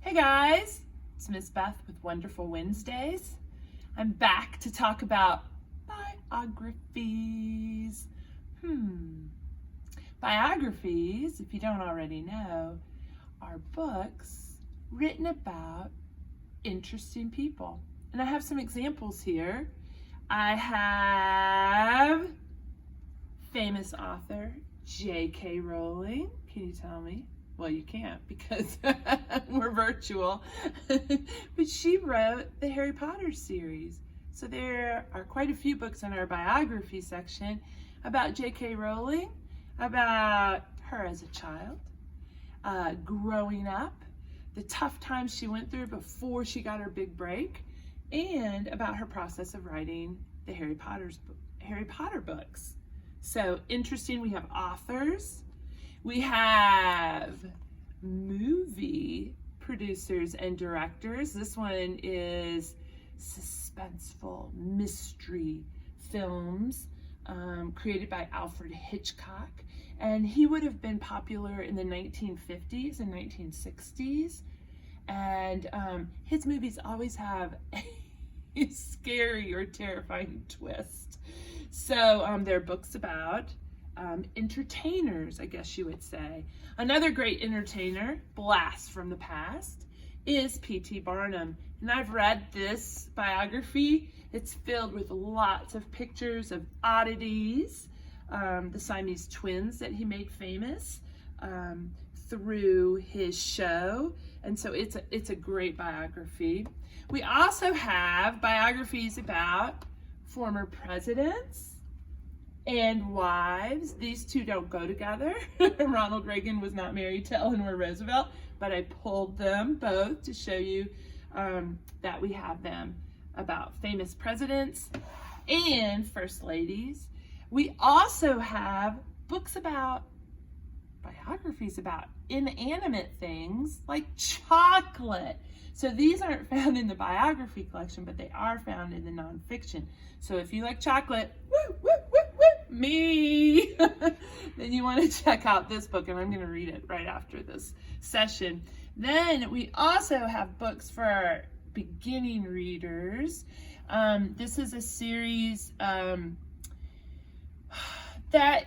Hey guys, it's Miss Beth with Wonderful Wednesdays. I'm back to talk about biographies. Biographies, if you don't already know, are books written about interesting people. And I have some examples here. I have famous author J.K. Rowling. Can you tell me? Well, you can't because we're virtual. But she wrote the Harry Potter series. So there are quite a few books in our biography section about J.K. Rowling, about her as a child, growing up, the tough times she went through before she got her big break, and about her process of writing the Harry Potter books. So interesting, we have authors. We have movie producers and directors. This one is suspenseful mystery films created by Alfred Hitchcock. And he would have been popular in the 1950s and 1960s. And his movies always have a scary or terrifying twist. So there are books about entertainers, I guess you would say. Another great entertainer, blast from the past, is P.T. Barnum. And I've read this biography. It's filled with lots of pictures of oddities, the Siamese twins that he made famous through his show. And so it's a great biography. We also have biographies about former presidents and wives. These two don't go together. Ronald Reagan was not married to Eleanor Roosevelt, but I pulled them both to show you that we have them about famous presidents and first ladies. We also have books about biographies about inanimate things like chocolate. So these aren't found in the biography collection, but they are found in the nonfiction. So if you like chocolate, me, then you want to check out this book, and I'm going to read it right after this session. Then we also have books for our beginning readers. This is a series that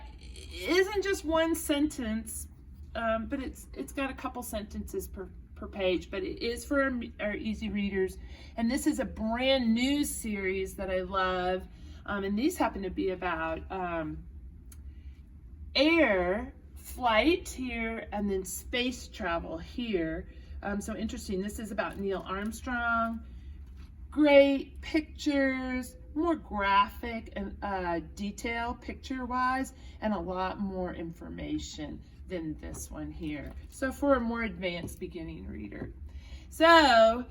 isn't just one sentence, but it's got a couple sentences per page, but it is for our easy readers. And this is a brand new series that I love. And these happen to be about air flight here and then space travel here. So interesting. This is about Neil Armstrong. Great pictures, more graphic and detail picture-wise, and a lot more information than this one here. So for a more advanced beginning reader. So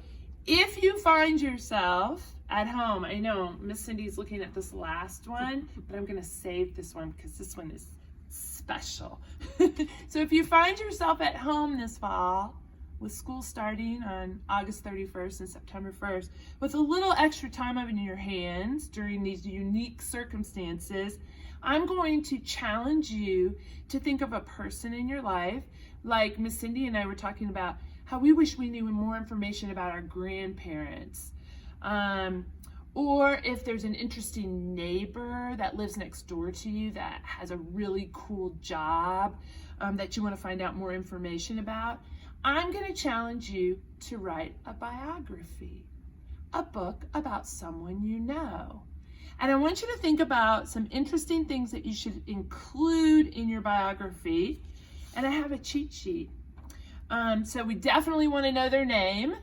if you find yourself at home, I know Miss Cindy's looking at this last one, but I'm going to save this one because this one is special. So if you find yourself at home this fall, with school starting on August 31st and September 1st, with a little extra time in your hands during these unique circumstances, I'm going to challenge you to think of a person in your life, like Miss Cindy and I were talking about how we wish we knew more information about our grandparents. Or if there's an interesting neighbor that lives next door to you that has a really cool job that you want to find out more information about, I'm going to challenge you to write a biography, a book about someone you know. And I want you to think about some interesting things that you should include in your biography. And I have a cheat sheet. So we definitely want to know their name.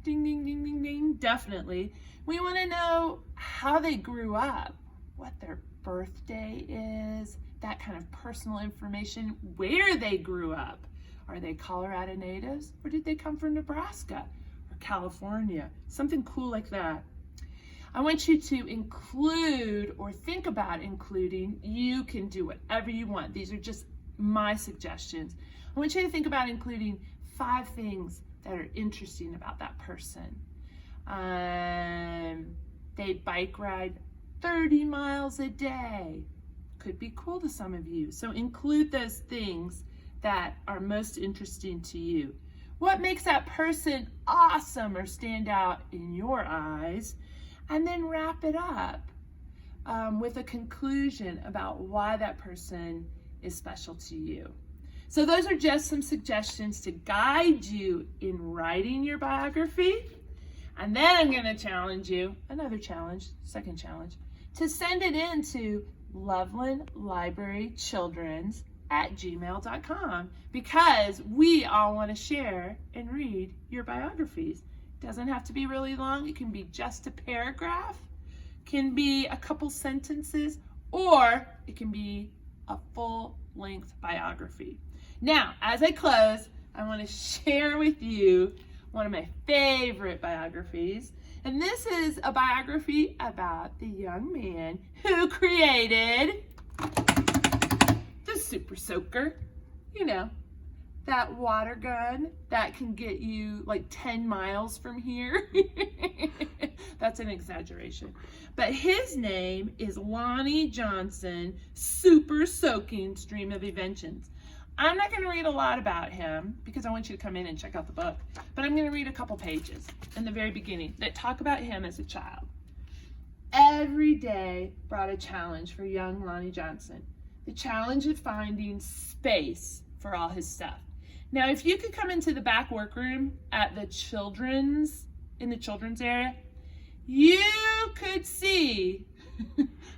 Ding, ding, ding, ding, ding. Definitely. We want to know how they grew up, what their birthday is, that kind of personal information, where they grew up. Are they Colorado natives, or did they come from Nebraska or California? Something cool like that. I want you to include or think about including. You can do whatever you want. These are just my suggestions. I want you to think about including 5 things that are interesting about that person. They bike ride 30 miles a day. Could be cool to some of you. So include those things that are most interesting to you. What makes that person awesome or stand out in your eyes? And then wrap it up with a conclusion about why that person is special to you. So those are just some suggestions to guide you in writing your biography. And then I'm going to challenge you, another challenge, second challenge, to send it in to lovelandlibrarychildrens@gmail.com, because we all want to share and read your biographies. It doesn't have to be really long. It can be just a paragraph, can be a couple sentences, or it can be a full-length biography. Now, as I close, I want to share with you one of my favorite biographies. And this is a biography about the young man who created the Super Soaker. You know, that water gun that can get you like 10 miles from here. That's an exaggeration. But his name is Lonnie Johnson, Super Soaking Stream of Inventions. I'm not going to read a lot about him because I want you to come in and check out the book, but I'm going to read a couple pages in the very beginning that talk about him as a child. Every day brought a challenge for young Lonnie Johnson, the challenge of finding space for all his stuff. Now, if you could come into the back workroom at the children's area, you could see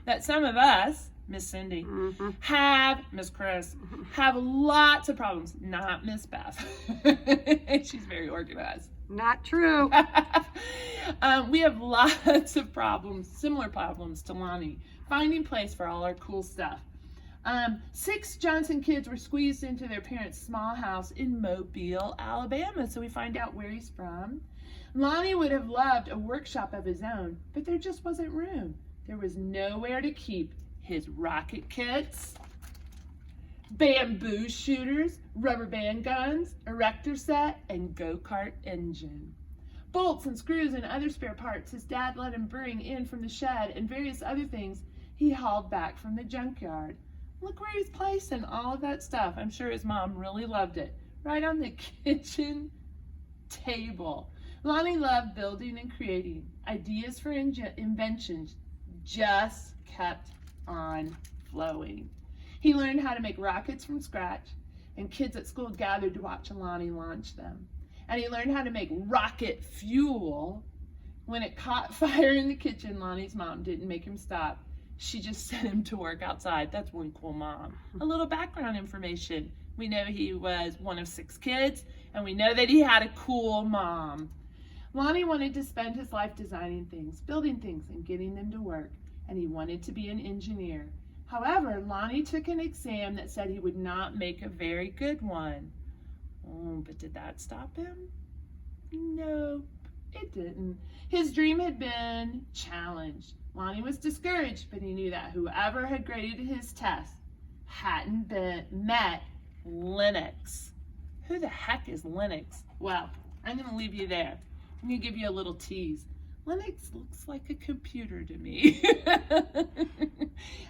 that some of us, Miss Cindy, Miss Chris, have lots of problems. Not Miss Beth. She's very organized. Not true. We have lots of problems, similar problems to Lonnie, finding place for all our cool stuff. 6 Johnson kids were squeezed into their parents' small house in Mobile, Alabama, so we find out where he's from. Lonnie would have loved a workshop of his own, but there just wasn't room. There was nowhere to keep his rocket kits, bamboo shooters, rubber band guns, erector set, and go-kart engine. Bolts and screws and other spare parts his dad let him bring in from the shed, and various other things he hauled back from the junkyard. Look where he's placing all of that stuff. I'm sure his mom really loved it. Right on the kitchen table. Lonnie loved building and creating. Ideas for inventions just kept on flowing. He learned how to make rockets from scratch, and kids at school gathered to watch Lonnie launch them. And he learned how to make rocket fuel. When it caught fire in the kitchen, Lonnie's mom didn't make him stop. She just sent him to work outside. That's one cool mom. A little background information. We know he was one of 6 kids, and we know that he had a cool mom. Lonnie wanted to spend his life designing things, building things, and getting them to work. And he wanted to be an engineer. However, Lonnie took an exam that said he would not make a very good one. Oh, but did that stop him? No, it didn't. His dream had been challenged. Lonnie was discouraged, but he knew that whoever had graded his test hadn't met Linux. Who the heck is Linux? Well, I'm going to leave you there. I'm going to give you a little tease. Linux looks like a computer to me.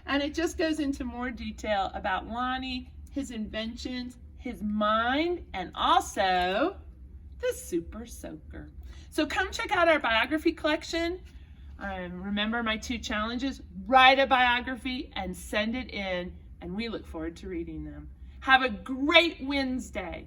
And it just goes into more detail about Lonnie, his inventions, his mind, and also the Super Soaker. So come check out our biography collection. Remember my 2 challenges. Write a biography and send it in, and we look forward to reading them. Have a great Wednesday.